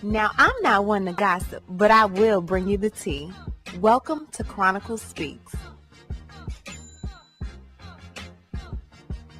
Now, I'm not one to gossip, but I will bring you the tea. Welcome to Chronicle Speaks.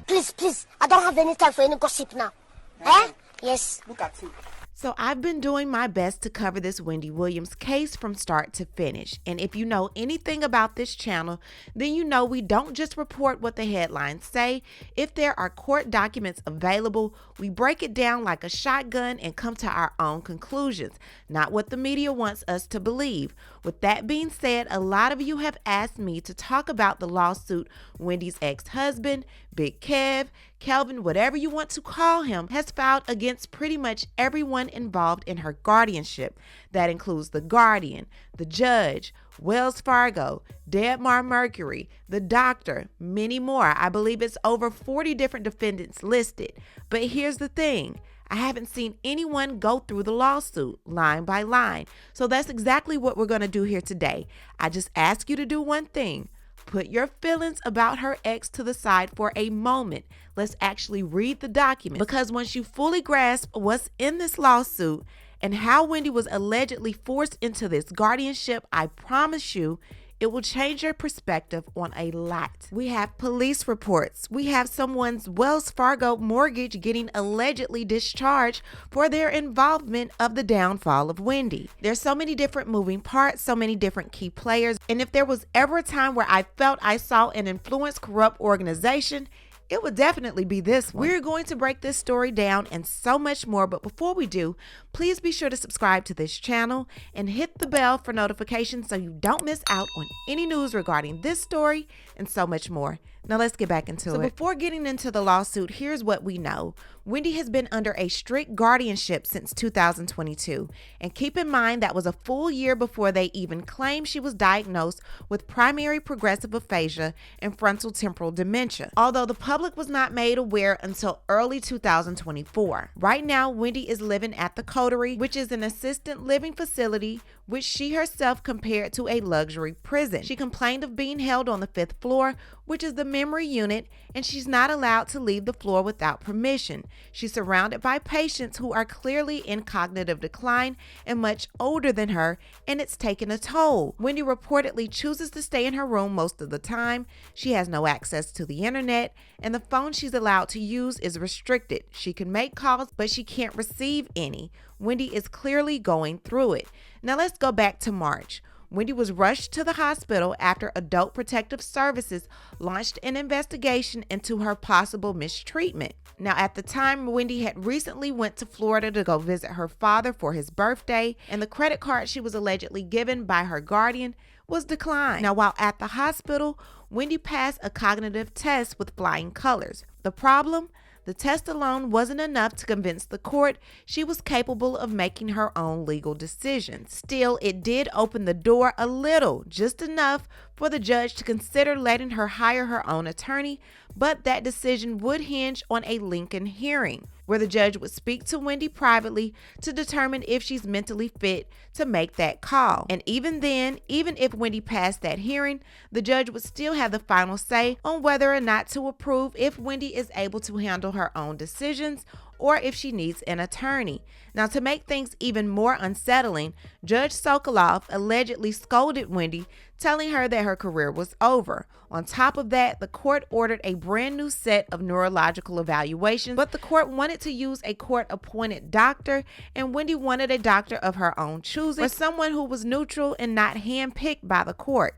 Please, I don't have any time for any gossip now. Eh? Yes. Look at you. So I've been doing my best to cover this Wendy Williams case from start to finish. And if you know anything about this channel, then you know we don't just report what the headlines say. If there are court documents available, we break it down like a shotgun and come to our own conclusions, not what the media wants us to believe. With that being said, a lot of you have asked me to talk about the lawsuit Wendy's ex-husband, Big Kev, Kelvin, whatever you want to call him, has filed against pretty much everyone involved in her guardianship. That includes the guardian, the judge, Wells Fargo, Deadmar Mercury, the doctor, many more. I believe it's over 40 different defendants listed. But here's the thing. I haven't seen anyone go through the lawsuit line by line. So that's exactly what we're going to do here today. I just ask you to do one thing. Put your feelings about her ex to the side for a moment. Let's actually read the document, because once you fully grasp what's in this lawsuit and how Wendy was allegedly forced into this guardianship, I promise you, it will change your perspective on a lot. We have police reports. We have someone's Wells Fargo mortgage getting allegedly discharged for their involvement of the downfall of Wendy. There's so many different moving parts, so many different key players. And if there was ever a time where I felt I saw an influenced, corrupt organization, it would definitely be this one. We're going to break this story down and so much more. But before we do, please be sure to subscribe to this channel and hit the bell for notifications so you don't miss out on any news regarding this story and so much more. Now let's get back into it. So before getting into the lawsuit, here's what we know. Wendy has been under a strict guardianship since 2022. And keep in mind that was a full year before they even claimed she was diagnosed with primary progressive aphasia and frontal temporal dementia, although the public was not made aware until early 2024. Right now, Wendy is living at the Coterie, which is an assisted living facility which she herself compared to a luxury prison. She complained of being held on the 5th floor, which is the memory unit, and she's not allowed to leave the floor without permission. She's surrounded by patients who are clearly in cognitive decline and much older than her, and it's taken a toll. Wendy reportedly chooses to stay in her room most of the time. She has no access to the internet, and the phone she's allowed to use is restricted. She can make calls, but she can't receive any. Wendy is clearly going through it. Now let's go back to March. Wendy was rushed to the hospital after Adult Protective Services launched an investigation into her possible mistreatment. Now, at the time, Wendy had recently went to Florida to go visit her father for his birthday, and the credit card she was allegedly given by her guardian was declined. Now, while at the hospital, Wendy passed a cognitive test with flying colors. The problem? The test alone wasn't enough to convince the court she was capable of making her own legal decisions. Still, it did open the door a little, just enough for the judge to consider letting her hire her own attorney, but that decision would hinge on a Lincoln hearing, where the judge would speak to Wendy privately to determine if she's mentally fit to make that call. And even then, even if Wendy passed that hearing, the judge would still have the final say on whether or not to approve if Wendy is able to handle her own decisions or if she needs an attorney. Now, to make things even more unsettling, Judge Sokoloff allegedly scolded Wendy, telling her that her career was over. On top of that, the court ordered a brand new set of neurological evaluations, but the court wanted to use a court-appointed doctor, and Wendy wanted a doctor of her own choosing, or someone who was neutral and not handpicked by the court.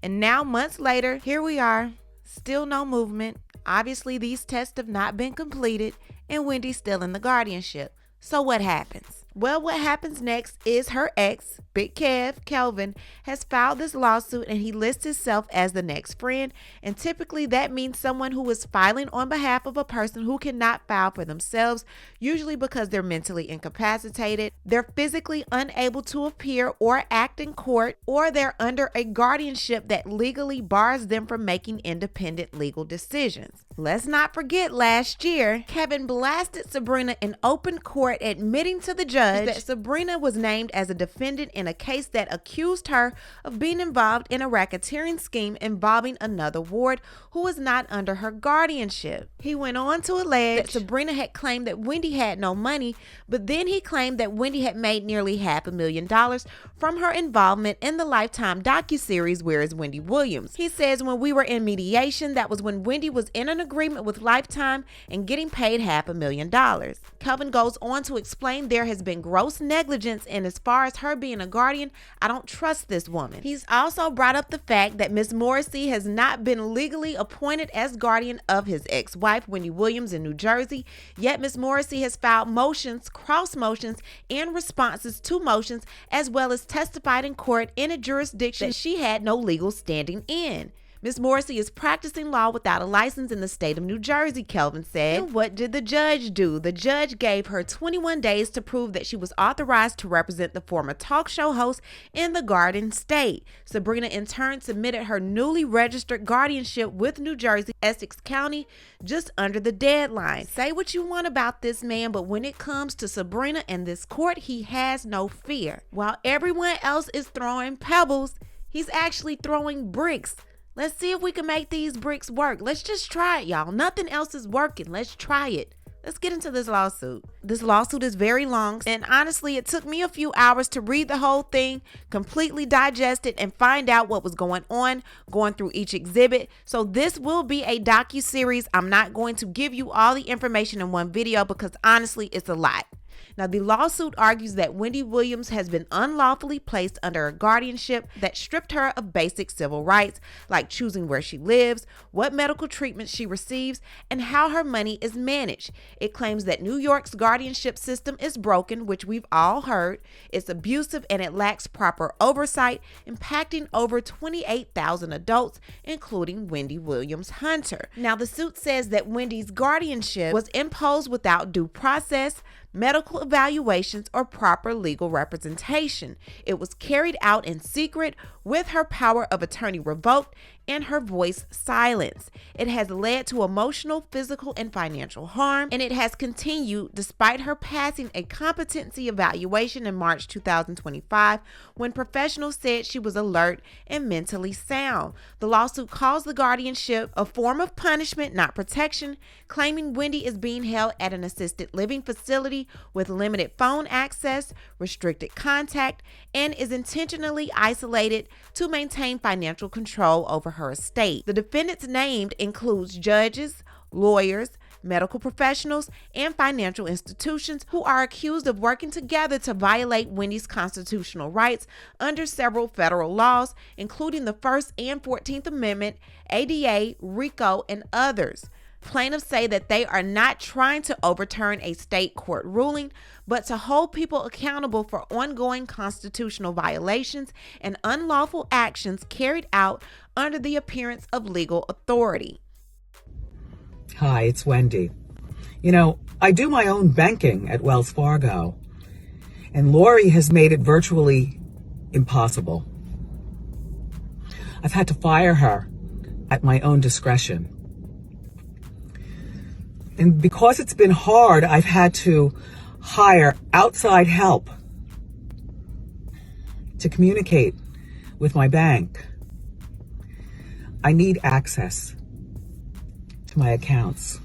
And now, months later, here we are, still no movement. Obviously, these tests have not been completed, and Wendy's still in the guardianship. So what happens? Well, what happens next is her ex, Big Kev, Kelvin, has filed this lawsuit, and he lists himself as the next friend. And typically that means someone who is filing on behalf of a person who cannot file for themselves, usually because they're mentally incapacitated, they're physically unable to appear or act in court, or they're under a guardianship that legally bars them from making independent legal decisions. Let's not forget last year, Kevin blasted Sabrina in open court, admitting to the judge that Sabrina was named as a defendant in a case that accused her of being involved in a racketeering scheme involving another ward who was not under her guardianship. He went on to allege that Sabrina had claimed that Wendy had no money, but then he claimed that Wendy had made nearly $500,000 from her involvement in the Lifetime docuseries Where is Wendy Williams. He says when we were in mediation, that was when Wendy was in an agreement with Lifetime and getting paid $500,000. Kelvin goes on to explain there has been gross negligence, and as far as her being a guardian, I don't trust this woman. He's also brought up the fact that Miss Morrissey has not been legally appointed as guardian of his ex-wife, Wendy Williams, in New Jersey, yet Miss Morrissey has filed motions, cross motions, and responses to motions, as well as testified in court in a jurisdiction that she had no legal standing in. Ms. Morrissey is practicing law without a license in the state of New Jersey, Kelvin said. And what did the judge do? The judge gave her 21 days to prove that she was authorized to represent the former talk show host in the Garden State. Sabrina in turn submitted her newly registered guardianship with New Jersey, Essex County, just under the deadline. Say what you want about this man, but when it comes to Sabrina and this court, he has no fear. While everyone else is throwing pebbles, he's actually throwing bricks. Let's see if we can make these bricks work. Let's just try it, y'all. Nothing else is working. Let's try it. Let's get into this lawsuit. This lawsuit is very long, and honestly, it took me a few hours to read the whole thing, completely digest it, and find out what was going on, going through each exhibit. So this will be a docu-series. I'm not going to give you all the information in one video because honestly, it's a lot. Now, the lawsuit argues that Wendy Williams has been unlawfully placed under a guardianship that stripped her of basic civil rights, like choosing where she lives, what medical treatment she receives, and how her money is managed. It claims that New York's guardianship system is broken, which we've all heard. It's abusive and it lacks proper oversight, impacting over 28,000 adults, including Wendy Williams Hunter. Now, the suit says that Wendy's guardianship was imposed without due process, medical evaluations, or proper legal representation. It was carried out in secret with her power of attorney revoked and her voice silenced. It has led to emotional, physical, and financial harm, and it has continued despite her passing a competency evaluation in March 2025 when professionals said she was alert and mentally sound. The lawsuit calls the guardianship a form of punishment, not protection, claiming Wendy is being held at an assisted living facility with limited phone access, restricted contact, and is intentionally isolated to maintain financial control over her estate. The defendants named includes judges, lawyers, medical professionals, and financial institutions who are accused of working together to violate Wendy's constitutional rights under several federal laws, including the First and 14th Amendment, ADA, RICO, and others. Plaintiffs say that they are not trying to overturn a state court ruling, but to hold people accountable for ongoing constitutional violations and unlawful actions carried out under the appearance of legal authority. Hi, it's Wendy. I do my own banking at Wells Fargo, and Lori has made it virtually impossible. I've had to fire her at my own discretion. And because it's been hard, I've had to hire outside help to communicate with my bank. I need access to my accounts,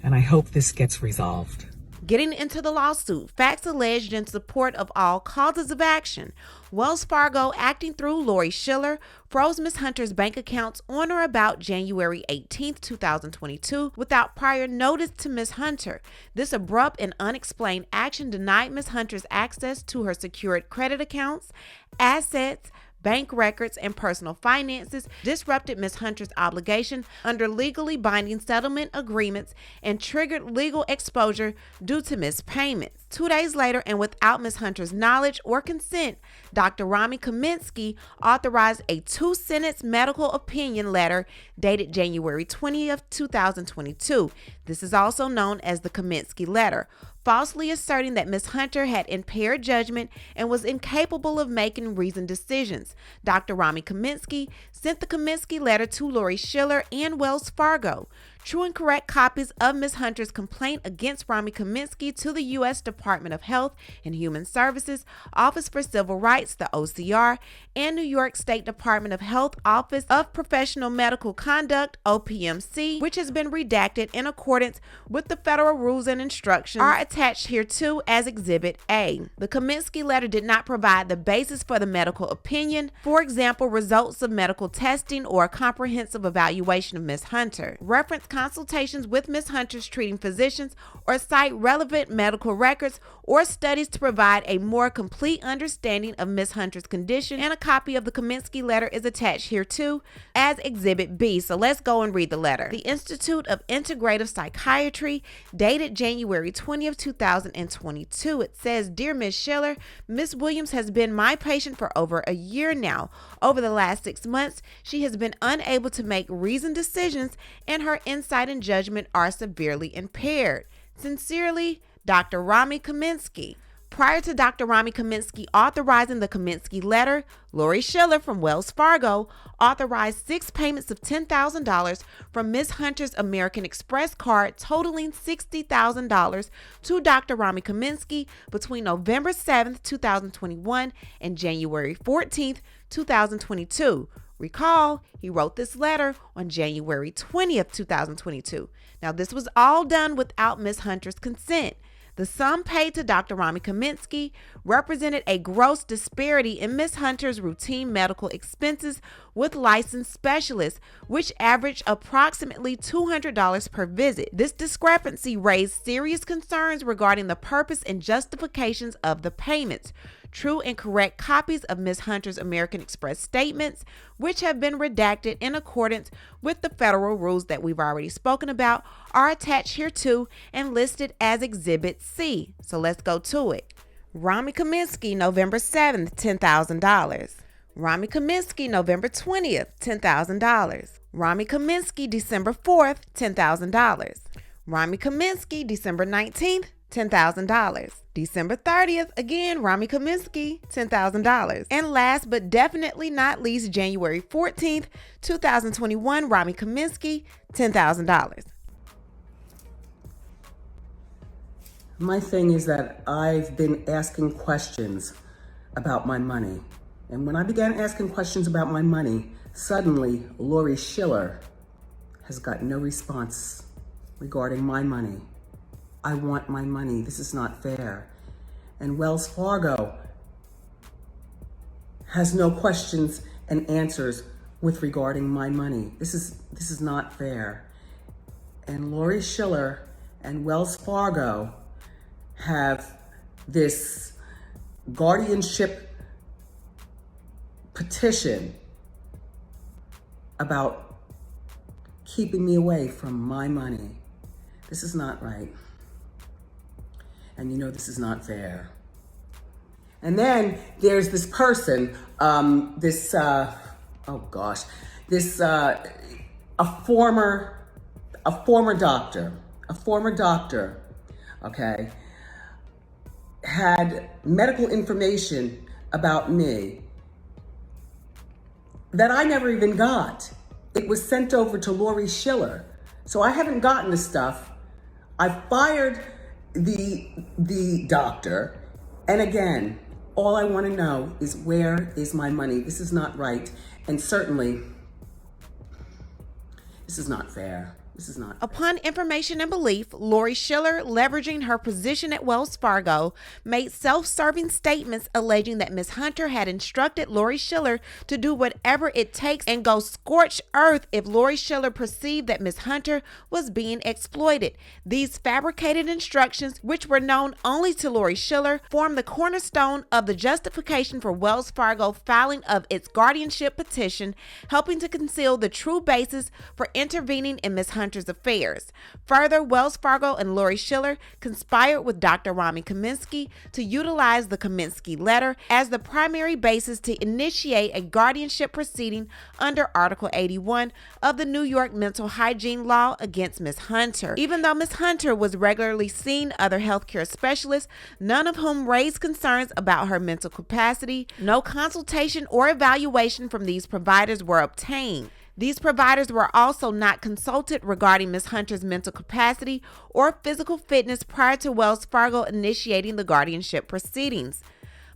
and I hope this gets resolved. Getting into the lawsuit, facts alleged in support of all causes of action. Wells Fargo, acting through Lori Schiller, froze Ms. Hunter's bank accounts on or about January 18, 2022, without prior notice to Ms. Hunter. This abrupt and unexplained action denied Ms. Hunter's access to her secured credit accounts, assets, bank records, and personal finances, disrupted Ms. Hunter's obligation under legally binding settlement agreements, and triggered legal exposure due to mispayments. 2 days later, and without Ms. Hunter's knowledge or consent, Dr. Rami Kaminsky authorized a 2-sentence medical opinion letter dated January 20th, 2022. This is also known as the Kaminsky letter, falsely asserting that Ms. Hunter had impaired judgment and was incapable of making reasoned decisions. Dr. Rami Kaminsky sent the Kaminsky letter to Lori Schiller and Wells Fargo. True and correct copies of Ms. Hunter's complaint against Rami Kaminsky to the U.S. Department of Health and Human Services, Office for Civil Rights, the OCR, and New York State Department of Health Office of Professional Medical Conduct, OPMC, which has been redacted in accordance with the federal rules and instructions, are attached hereto as Exhibit A. The Kaminsky letter did not provide the basis for the medical opinion, for example, results of medical testing or a comprehensive evaluation of Ms. Hunter. Reference consultations with Ms. Hunter's treating physicians or cite relevant medical records or studies to provide a more complete understanding of Ms. Hunter's condition, and a copy of the Kaminsky letter is attached hereto as Exhibit B. So let's go and read the letter. The Institute of Integrative Psychiatry, dated January 20th, 2022. It says, "Dear Ms. Schiller, Ms. Williams has been my patient for over a year now. Over the last 6 months, she has been unable to make reasoned decisions, and her insight and judgment are severely impaired. Sincerely, Dr. Rami Kaminsky." Prior to Dr. Rami Kaminsky authorizing the Kaminsky letter, Lori Schiller from Wells Fargo authorized 6 payments of $10,000 from Ms. Hunter's American Express card totaling $60,000 to Dr. Rami Kaminsky between November 7th, 2021 and January 14th, 2022. Recall, he wrote this letter on January 20th, 2022. Now, this was all done without Ms. Hunter's consent. The sum paid to Dr. Rami Kaminsky represented a gross disparity in Ms. Hunter's routine medical expenses with licensed specialists, which averaged approximately $200 per visit. This discrepancy raised serious concerns regarding the purpose and justifications of the payments. True and correct copies of Ms. Hunter's American Express statements, which have been redacted in accordance with the federal rules that we've already spoken about, are attached hereto and listed as Exhibit C. So let's go to it. Rami Kaminsky, November 7th, $10,000. Rami Kaminsky, November 20th, $10,000. Rami Kaminsky, December 4th, $10,000. Rami Kaminsky, December 19th, $10,000. December 30th, again, Rami Kaminsky, $10,000. And last but definitely not least, January 14th, 2021, Rami Kaminsky, $10,000. My thing is that I've been asking questions about my money. And when I began asking questions about my money, suddenly Lori Schiller has got no response regarding my money. I want my money. This is not fair. And Wells Fargo has no questions and answers with regarding my money. This is not fair. And Lori Schiller and Wells Fargo have this guardianship petition about keeping me away from my money. This is not right. And you know this is not fair. And then there's this person, a former doctor, okay, had medical information about me that I never even got. It was sent over to Lori Schiller. So I haven't gotten the stuff. I fired the doctor. And again, all I want to know is, where is my money? This is not right. And certainly, this is not fair. This is not fair. Upon information and belief, Lori Schiller, leveraging her position at Wells Fargo, made self-serving statements alleging that Ms. Hunter had instructed Lori Schiller to do whatever it takes and go scorched earth if Lori Schiller perceived that Ms. Hunter was being exploited. These fabricated instructions, which were known only to Lori Schiller, formed the cornerstone of the justification for Wells Fargo filing of its guardianship petition, helping to conceal the true basis for intervening in Ms. Hunter's Hunter's affairs. Further, Wells Fargo and Lori Schiller conspired with Dr. Rami Kaminsky to utilize the Kaminsky letter as the primary basis to initiate a guardianship proceeding under Article 81 of the New York Mental Hygiene Law against Ms. Hunter. Even though Ms. Hunter was regularly seeing other healthcare specialists, none of whom raised concerns about her mental capacity, no consultation or evaluation from these providers were obtained. These providers were also not consulted regarding Ms. Hunter's mental capacity or physical fitness prior to Wells Fargo initiating the guardianship proceedings.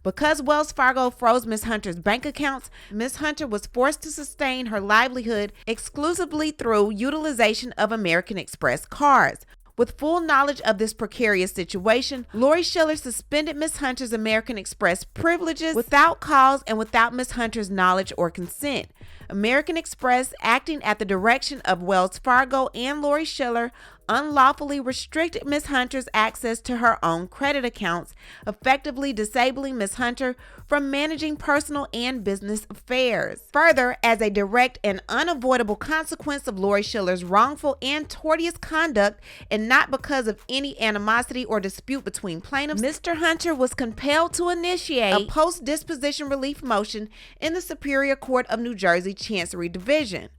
Because Wells Fargo froze Ms. Hunter's bank accounts, Ms. Hunter was forced to sustain her livelihood exclusively through utilization of American Express cards. With full knowledge of this precarious situation, Lori Schiller suspended Ms. Hunter's American Express privileges without cause and without Ms. Hunter's knowledge or consent. American Express, acting at the direction of Wells Fargo and Lori Schiller, unlawfully restricted Ms. Hunter's access to her own credit accounts, effectively disabling Ms. Hunter from managing personal and business affairs. Further, as a direct and unavoidable consequence of Lori Schiller's wrongful and tortious conduct, and not because of any animosity or dispute between plaintiffs, Mr. Hunter was compelled to initiate a post-disposition relief motion in the Superior Court of New Jersey Chancery Division.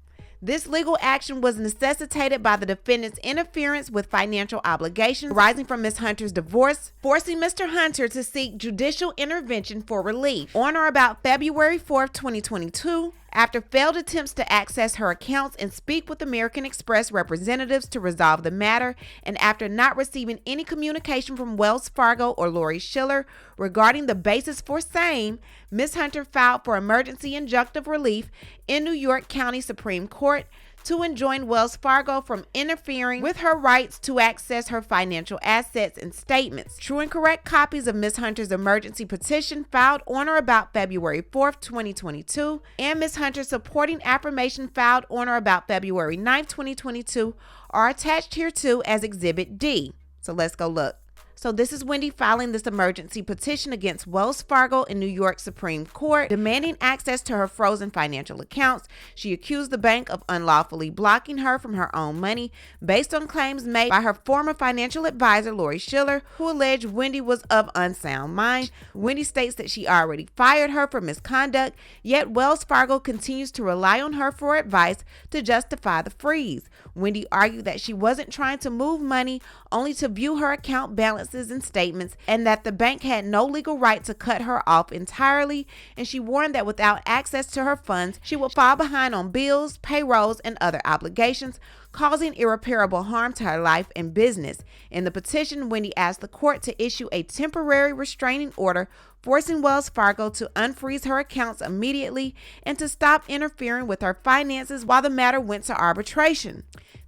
This legal action was necessitated by the defendant's interference with financial obligations arising from Ms. Hunter's divorce, forcing Mr. Hunter to seek judicial intervention for relief. On or about February 4th, 2022, after failed attempts to access her accounts and speak with American Express representatives to resolve the matter, and after not receiving any communication from Wells Fargo or Lori Schiller regarding the basis for same, Ms. Hunter filed for emergency injunctive relief in New York County Supreme Court to enjoin Wells Fargo from interfering with her rights to access her financial assets and statements. True and correct copies of Ms. Hunter's emergency petition filed on or about February 4th, 2022, and Ms. Hunter's supporting affirmation filed on or about February 9th, 2022 are attached hereto as Exhibit D. So let's go look. So this is Wendy filing this emergency petition against Wells Fargo in New York Supreme Court, demanding access to her frozen financial accounts. She accused the bank of unlawfully blocking her from her own money based on claims made by her former financial advisor, Lori Schiller, who alleged Wendy was of unsound mind. Wendy states that she already fired her for misconduct, yet Wells Fargo continues to rely on her for advice to justify the freeze. Wendy argued that she wasn't trying to move money, only to view her account balances and statements, and that the bank had no legal right to cut her off entirely, and she warned that without access to her funds, she would fall behind on bills, payrolls, and other obligations, causing irreparable harm to her life and business. In the petition, Wendy asked the court to issue a temporary restraining order forcing Wells Fargo to unfreeze her accounts immediately and to stop interfering with her finances while the matter went to arbitration.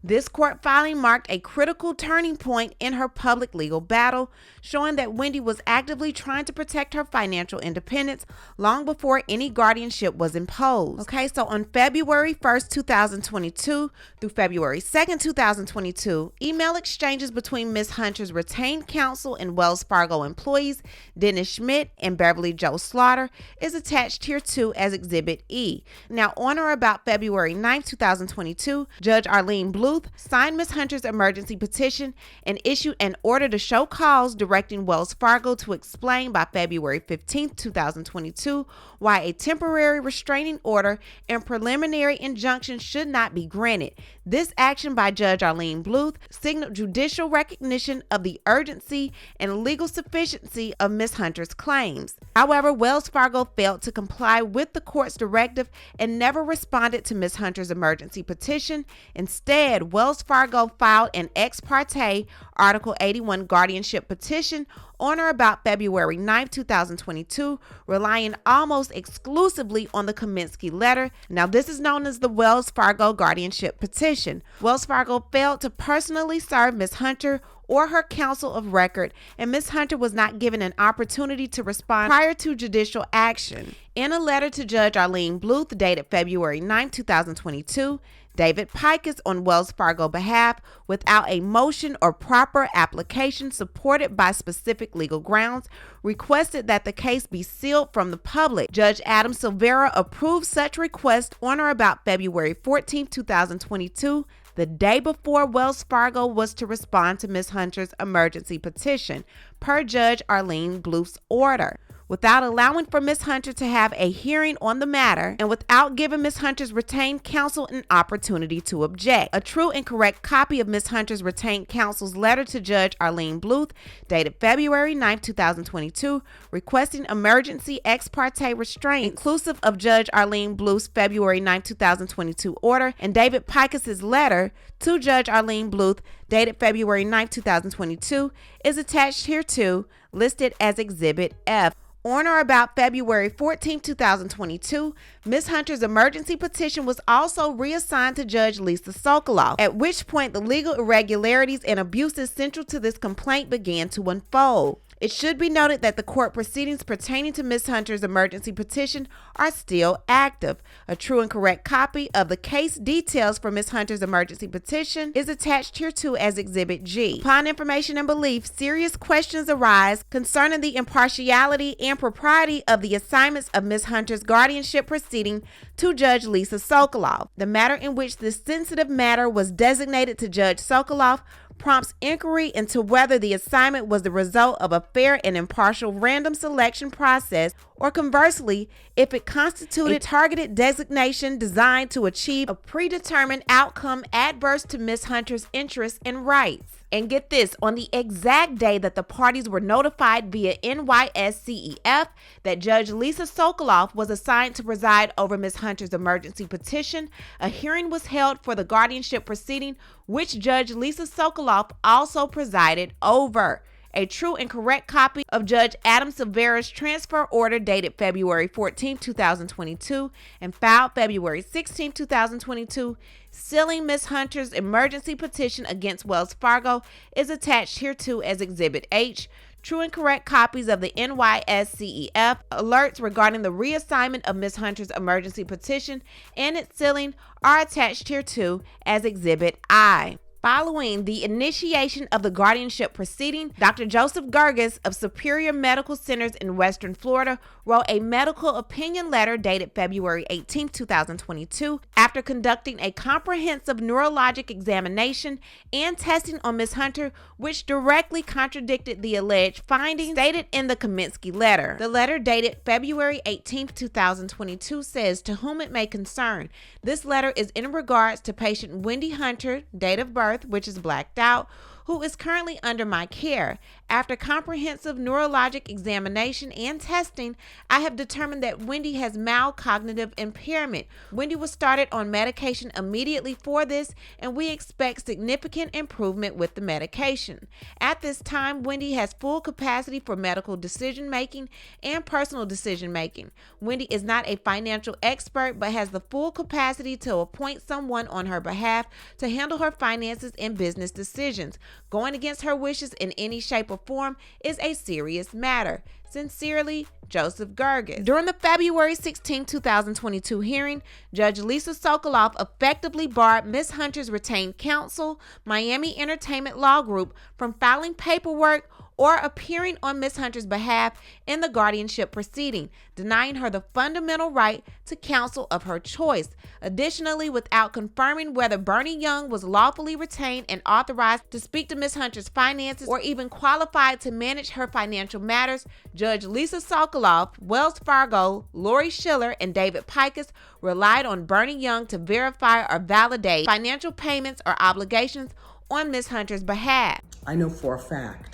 This court filing marked a critical turning point in her public legal battle, showing that Wendy was actively trying to protect her financial independence long before any guardianship was imposed. Okay, so on February 1st, 2022 through February 2nd, 2022, email exchanges between Ms. Hunter's retained counsel and Wells Fargo employees, Dennis Schmidt and Beverly Jo Slaughter, is attached here too as Exhibit E. Now, on or about February 9th, 2022, Judge Arlene Bluth signed Ms. Hunter's emergency petition and issued an order to show cause directing Wells Fargo to explain by February 15th, 2022, why a temporary restraining order and preliminary injunction should not be granted. This action by Judge Arlene Bluth signaled judicial recognition of the urgency and legal sufficiency of Ms. Hunter's claims. However, Wells Fargo failed to comply with the court's directive and never responded to Ms. Hunter's emergency petition. Instead, Wells Fargo filed an ex parte Article 81 guardianship petition on or about February 9, 2022, relying almost exclusively on the Kaminsky letter. Now, this is known as the Wells Fargo guardianship petition. Wells Fargo failed to personally serve Ms. Hunter or her counsel of record, and Ms. Hunter was not given an opportunity to respond prior to judicial action. In a letter to Judge Arlene Bluth dated February 9, 2022, David Pikus, on Wells Fargo behalf, without a motion or proper application supported by specific legal grounds, requested that the case be sealed from the public. Judge Adam Silvera approved such request on or about February 14, 2022, the day before Wells Fargo was to respond to Ms. Hunter's emergency petition, per Judge Arlene Bluth's order. Without allowing for Ms. Hunter to have a hearing on the matter and without giving Ms. Hunter's retained counsel an opportunity to object. A true and correct copy of Ms. Hunter's retained counsel's letter to Judge Arlene Bluth, dated February 9, 2022, requesting emergency ex parte restraint, inclusive of Judge Arlene Bluth's February 9, 2022 order, and David Picus's letter to Judge Arlene Bluth, dated February 9, 2022, is attached hereto, listed as Exhibit F. On or about February 14, 2022, Ms. Hunter's emergency petition was also reassigned to Judge Lisa Sokoloff, at which point the legal irregularities and abuses central to this complaint began to unfold. It should be noted that the court proceedings pertaining to Ms. Hunter's emergency petition are still active. A true and correct copy of the case details for Ms. Hunter's emergency petition is attached hereto as Exhibit G. Upon information and belief, serious questions arise concerning the impartiality and propriety of the assignments of Ms. Hunter's guardianship proceeding to Judge Lisa Sokoloff. The matter in which this sensitive matter was designated to Judge Sokoloff prompts inquiry into whether the assignment was the result of a fair and impartial random selection process, or conversely, if it constituted a targeted designation designed to achieve a predetermined outcome adverse to Ms. Hunter's interests and rights. And get this, on the exact day that the parties were notified via NYSCEF that Judge Lisa Sokoloff was assigned to preside over Ms. Hunter's emergency petition, a hearing was held for the guardianship proceeding, which Judge Lisa Sokoloff also presided over. A true and correct copy of Judge Adam Silvera's transfer order dated February 14, 2022 and filed February 16, 2022, sealing Ms. Hunter's emergency petition against Wells Fargo is attached hereto as Exhibit H. True and correct copies of the NYSCEF alerts regarding the reassignment of Ms. Hunter's emergency petition and its sealing are attached hereto as Exhibit I. Following the initiation of the guardianship proceeding, Dr. Joseph Gerges of Superior Medical Centers in Western Florida wrote a medical opinion letter dated February 18, 2022, after conducting a comprehensive neurologic examination and testing on Ms. Hunter, which directly contradicted the alleged findings stated in the Kaminsky letter. The letter dated February 18, 2022 says, "To whom it may concern, this letter is in regards to patient Wendy Hunter, date of birth, which is blacked out, who is currently under my care. After comprehensive neurologic examination and testing, I have determined that Wendy has mild cognitive impairment. Wendy was started on medication immediately for this, and we expect significant improvement with the medication. At this time, Wendy has full capacity for medical decision-making and personal decision-making. Wendy is not a financial expert, but has the full capacity to appoint someone on her behalf to handle her finances and business decisions. Going against her wishes in any shape or form is a serious matter. Sincerely, Joseph Gerges." During the February 16, 2022 hearing, Judge Lisa Sokoloff effectively barred Ms. Hunter's retained counsel, Miami Entertainment Law Group, from filing paperwork or appearing on Ms. Hunter's behalf in the guardianship proceeding, denying her the fundamental right to counsel of her choice. Additionally, without confirming whether Bernie Young was lawfully retained and authorized to speak to Ms. Hunter's finances or even qualified to manage her financial matters, Judge Lisa Sokoloff, Wells Fargo, Lori Schiller, and David Picus relied on Bernie Young to verify or validate financial payments or obligations on Ms. Hunter's behalf. I know for a fact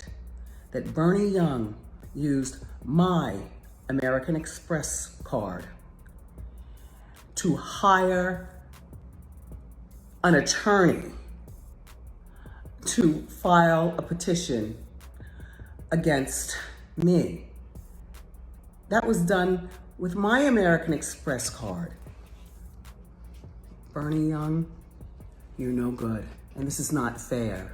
that Bernie Young used my American Express card to hire an attorney to file a petition against me. That was done with my American Express card. Bernie Young, you're no good, and this is not fair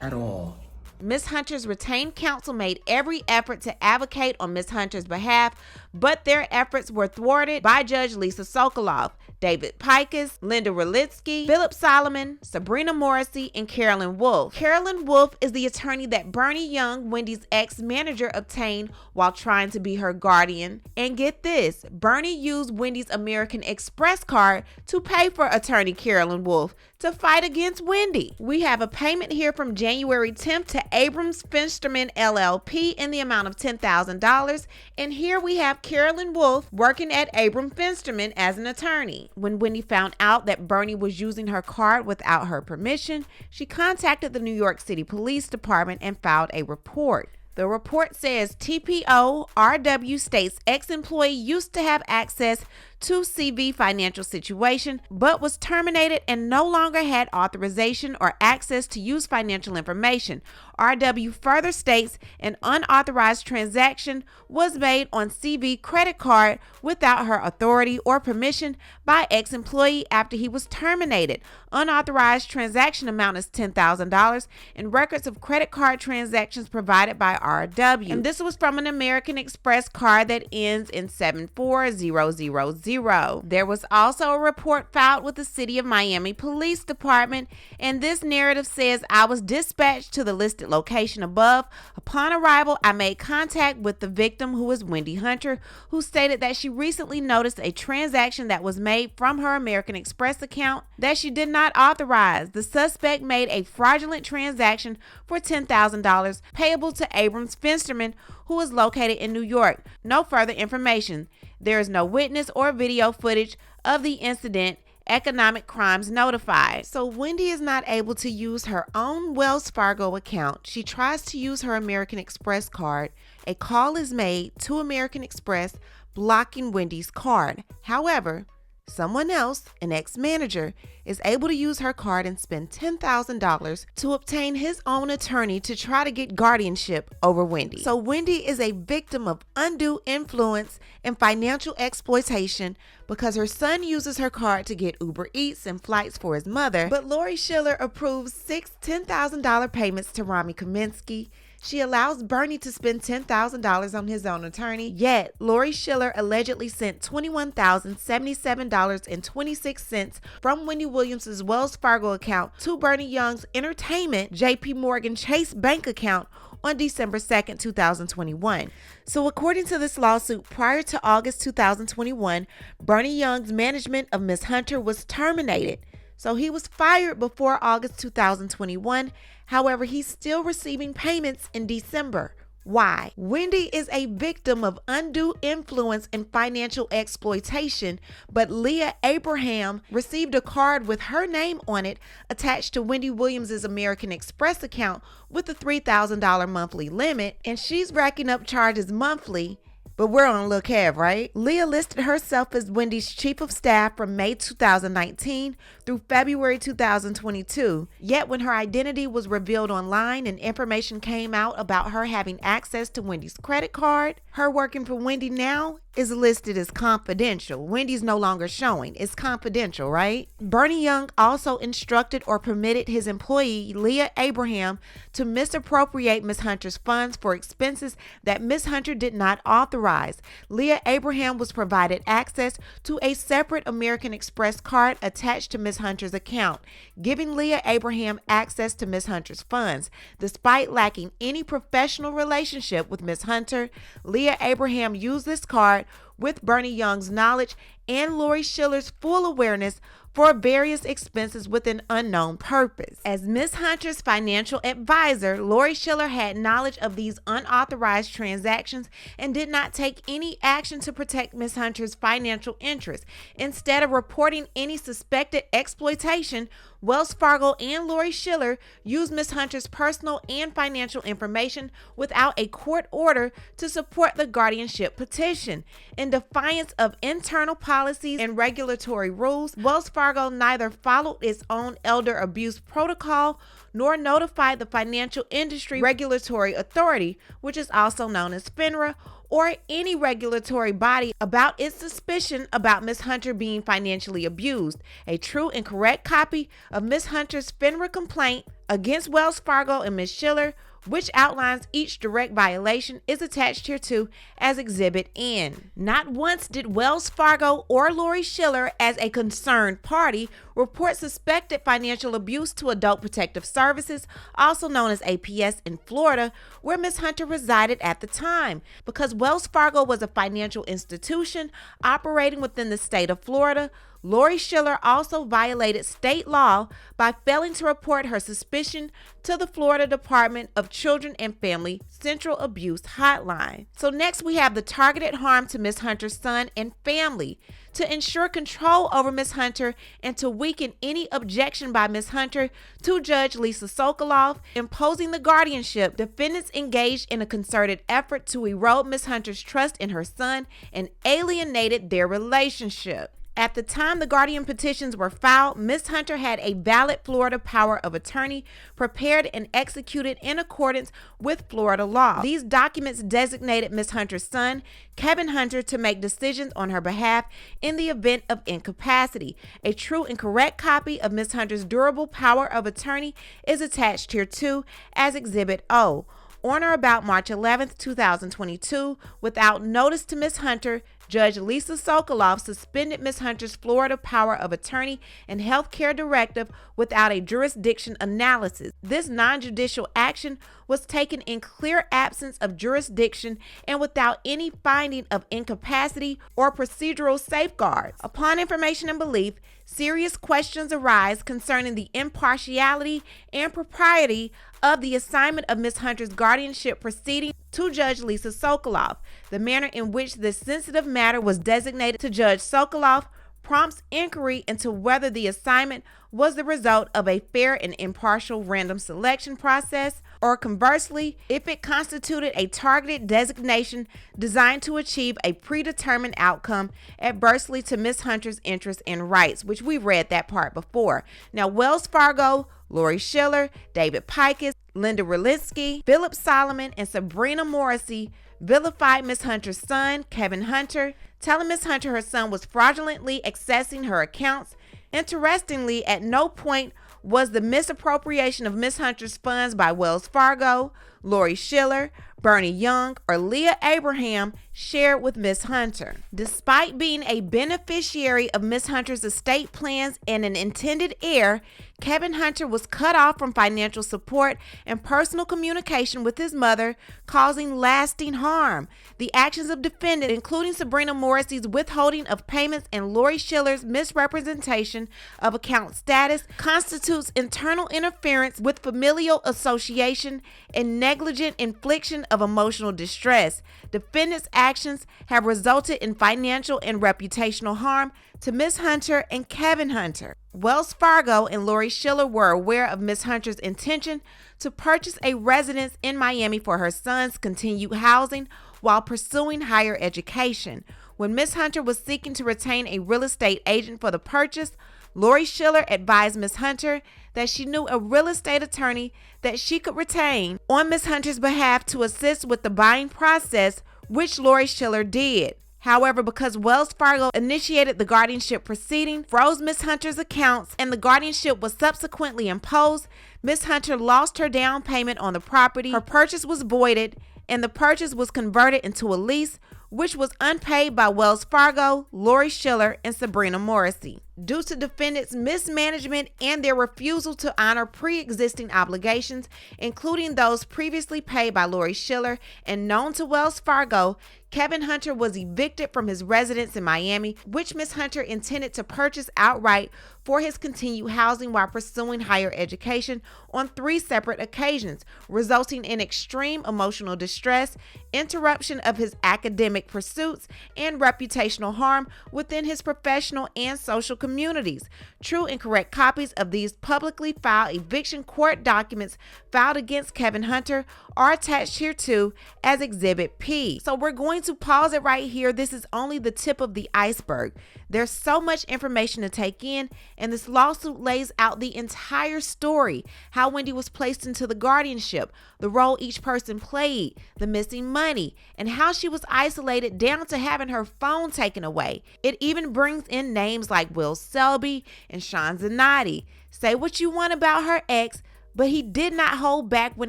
at all. Ms. Hunter's retained counsel made every effort to advocate on Ms. Hunter's behalf, but their efforts were thwarted by Judge Lisa Sokoloff. David Pikus, Linda Relitsky, Philip Solomon, Sabrina Morrissey, and Carolyn Wolf. Carolyn Wolf is the attorney that Bernie Young, Wendy's ex-manager, obtained while trying to be her guardian. And get this, Bernie used Wendy's American Express card to pay for attorney Carolyn Wolf to fight against Wendy. We have a payment here from January 10th to Abrams Finsterman LLP in the amount of $10,000. And here we have Carolyn Wolf working at Abrams Finsterman as an attorney. When Wendy found out that Bernie was using her card without her permission, she contacted the New York City Police Department and filed a report. The report says TPO RW states ex-employee used to have access to CV financial situation, but was terminated and no longer had authorization or access to use financial information. RW further states an unauthorized transaction was made on CV credit card without her authority or permission by ex-employee after he was terminated. Unauthorized transaction amount is $10,000 and records of credit card transactions provided by RW. And this was from an American Express card that ends in 74000. There was also a report filed with the City of Miami Police Department, and this narrative says, I was dispatched to the listed location above. Upon arrival, I made contact with the victim, who is Wendy Hunter, who stated that she recently noticed a transaction that was made from her American Express account that she did not authorize. The suspect made a fraudulent transaction for $10,000 payable to Abrams Finsterman, who is located in New York. No further information. There is no witness or video footage of the incident. Economic crimes notified. So Wendy is not able to use her own Wells Fargo account. She tries to use her American Express card. A call is made to American Express blocking Wendy's card. However, someone else, an ex-manager, is able to use her card and spend $10,000 to obtain his own attorney to try to get guardianship over Wendy. So Wendy is a victim of undue influence and financial exploitation because her son uses her card to get Uber Eats and flights for his mother, but Lori Schiller approves 6 $10,000 payments to Rami Kaminsky. She allows Bernie to spend $10,000 on his own attorney, yet Lori Schiller allegedly sent $21,077.26 from Wendy Williams' Wells Fargo account to Bernie Young's Entertainment JP Morgan Chase Bank account on December 2nd, 2021. So according to this lawsuit, prior to August 2021, Bernie Young's management of Ms. Hunter was terminated. So he was fired before August 2021. However, he's still receiving payments in December. Why? Wendy is a victim of undue influence and financial exploitation, but Leah Abraham received a card with her name on it attached to Wendy Williams' American Express account with a $3,000 monthly limit, and she's racking up charges monthly. But we're on look ahead, right? Leah listed herself as Wendy's chief of staff from May 2019 through February 2022. Yet when her identity was revealed online and information came out about her having access to Wendy's credit card, her working for Wendy now is listed as confidential. Wendy's no longer showing. It's confidential, right? Bernie Young also instructed or permitted his employee, Leah Abraham, to misappropriate Ms. Hunter's funds for expenses that Ms. Hunter did not authorize. Leah Abraham was provided access to a separate American Express card attached to Ms. Hunter's account, giving Leah Abraham access to Ms. Hunter's funds. Despite lacking any professional relationship with Ms. Hunter, Leah Abraham used this card with Bernie Young's knowledge and Lori Schiller's full awareness for various expenses with an unknown purpose. As Ms. Hunter's financial advisor, Lori Schiller had knowledge of these unauthorized transactions and did not take any action to protect Ms. Hunter's financial interests. Instead of reporting any suspected exploitation, Wells Fargo and Lori Schiller used Ms. Hunter's personal and financial information without a court order to support the guardianship petition. In defiance of internal policies and regulatory rules, Wells Fargo neither followed its own elder abuse protocol nor notified the Financial Industry Regulatory Authority, which is also known as FINRA, or any regulatory body about its suspicion about Ms. Hunter being financially abused. A true and correct copy of Ms. Hunter's FINRA complaint against Wells Fargo and Ms. Schiller which outlines each direct violation, is attached here too as Exhibit N. Not once did Wells Fargo or Lori Schiller, as a concerned party, report suspected financial abuse to Adult Protective Services, also known as APS, in Florida, where Ms. Hunter resided at the time. Because Wells Fargo was a financial institution operating within the state of Florida, Lori Schiller also violated state law by failing to report her suspicion to the Florida Department of Children and Family Central Abuse Hotline. So next we have the targeted harm to Ms. Hunter's son and family. To ensure control over Ms. Hunter and to weaken any objection by Ms. Hunter to Judge Lisa Sokoloff imposing the guardianship, defendants engaged in a concerted effort to erode Ms. Hunter's trust in her son and alienated their relationship. At the time the guardian petitions were filed, Ms. Hunter had a valid Florida power of attorney prepared and executed in accordance with Florida law. These documents designated Ms. Hunter's son, Kevin Hunter, to make decisions on her behalf in the event of incapacity. A true and correct copy of Ms. Hunter's durable power of attorney is attached here too as Exhibit O. On or about March 11, 2022, without notice to Ms. Hunter, Judge Lisa Sokoloff suspended Ms. Hunter's Florida power of attorney and health care directive without a jurisdiction analysis. This non-judicial action was taken in clear absence of jurisdiction and without any finding of incapacity or procedural safeguards. Upon information and belief, serious questions arise concerning the impartiality and propriety of the assignment of Ms. Hunter's guardianship proceeding to Judge Lisa Sokoloff. The manner in which this sensitive matter was designated to Judge Sokoloff prompts inquiry into whether the assignment was the result of a fair and impartial random selection process, or conversely, if it constituted a targeted designation designed to achieve a predetermined outcome adversely to Ms. Hunter's interests and rights, which we read that part before. Now, Wells Fargo, Lori Schiller, David Pikus, Linda Relinsky, Philip Solomon, and Sabrina Morrissey vilified Ms. Hunter's son, Kevin Hunter, telling Ms. Hunter her son was fraudulently accessing her accounts. Interestingly, at no point was the misappropriation of Ms. Hunter's funds by Wells Fargo, Lori Schiller, Bernie Young, or Leah Abraham shared with Ms. Hunter. Despite being a beneficiary of Ms. Hunter's estate plans and an intended heir, Kevin Hunter was cut off from financial support and personal communication with his mother, causing lasting harm. The actions of defendants, including Sabrina Morrissey's withholding of payments and Lori Schiller's misrepresentation of account status, constitutes internal interference with familial association and negligent infliction of emotional distress. Defendants' actions have resulted in financial and reputational harm to Ms. Hunter and Kevin Hunter. Wells Fargo and Lori Schiller were aware of Ms. Hunter's intention to purchase a residence in Miami for her son's continued housing while pursuing higher education. When Ms. Hunter was seeking to retain a real estate agent for the purchase, Lori Schiller advised Ms. Hunter that she knew a real estate attorney that she could retain on Ms. Hunter's behalf to assist with the buying process, which Lori Schiller did. However, because Wells Fargo initiated the guardianship proceeding, froze Ms. Hunter's accounts, and the guardianship was subsequently imposed, Ms. Hunter lost her down payment on the property, her purchase was voided, and the purchase was converted into a lease, which was unpaid by Wells Fargo, Lori Schiller, and Sabrina Morrissey. Due to defendants' mismanagement and their refusal to honor pre-existing obligations, including those previously paid by Lori Schiller and known to Wells Fargo, Kevin Hunter was evicted from his residence in Miami, which Ms. Hunter intended to purchase outright for his continued housing while pursuing higher education on 3 separate occasions, resulting in extreme emotional distress, interruption of his academic pursuits, and reputational harm within his professional and social communities. True and correct copies of these publicly filed eviction court documents filed against Kevin Hunter are attached here too as Exhibit P. So we're going to pause it right here. This is only the tip of the iceberg. There's so much information to take in, and this lawsuit lays out the entire story: how Wendy was placed into the guardianship, the role each person played, the missing money, and how she was isolated down to having her phone taken away. It even brings in names like Will Selby and Sean Zanotti. Say what you want about her ex, But he did not hold back when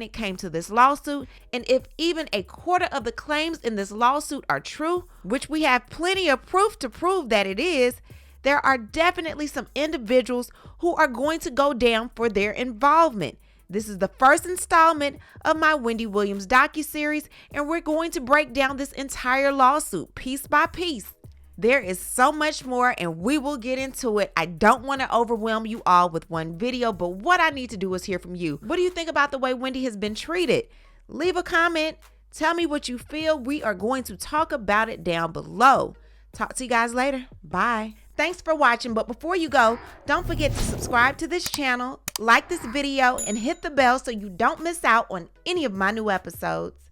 it came to this lawsuit. And if even a quarter of the claims in this lawsuit are true, which we have plenty of proof to prove that it is, there are definitely some individuals who are going to go down for their involvement. This is the first installment of my Wendy Williams docuseries, and we're going to break down this entire lawsuit piece by piece. There is so much more, and we will get into it. I don't want to overwhelm you all with one video, but what I need to do is hear from you. What do you think about the way Wendy has been treated? Leave a comment. Tell me what you feel. We are going to talk about it down below. Talk to you guys later. Bye. Thanks for watching, but before you go, don't forget to subscribe to this channel, like this video, and hit the bell so you don't miss out on any of my new episodes.